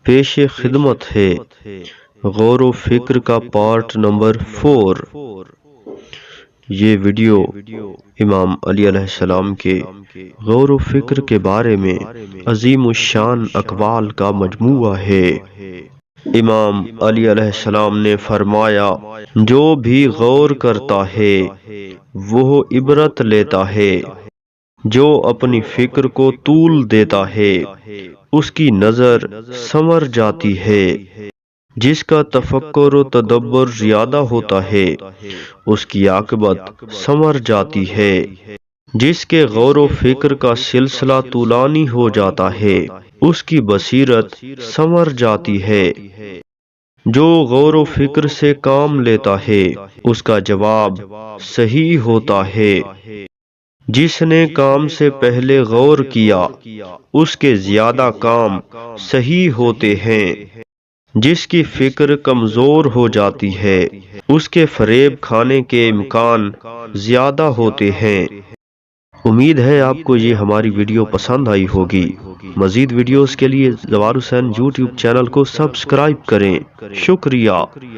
پیش خدمت ہے غور و فکر کا پارٹ نمبر 4۔ یہ ویڈیو امام علی علیہ السلام کے غور و فکر کے بارے میں عظیم الشان اقوال کا مجموعہ ہے۔ امام علی علیہ السلام نے فرمایا، جو بھی غور کرتا ہے وہ عبرت لیتا ہے، جو اپنی فکر کو طول دیتا ہے اس کی نظر سنور جاتی ہے، جس کا تفکر و تدبر زیادہ ہوتا ہے اس کی عاقبت سنور جاتی ہے، جس کے غور و فکر کا سلسلہ طولانی ہو جاتا ہے اس کی بصیرت سنور جاتی ہے، جو غور و فکر سے کام لیتا ہے اس کا جواب صحیح ہوتا ہے، جس نے کام سے پہلے غور کیا اس کے زیادہ کام صحیح ہوتے ہیں، جس کی فکر کمزور ہو جاتی ہے اس کے فریب کھانے کے امکان زیادہ ہوتے ہیں۔ امید ہے آپ کو یہ ہماری ویڈیو پسند آئی ہوگی۔ مزید ویڈیوز کے لیے زوار حسین یوٹیوب چینل کو سبسکرائب کریں۔ شکریہ۔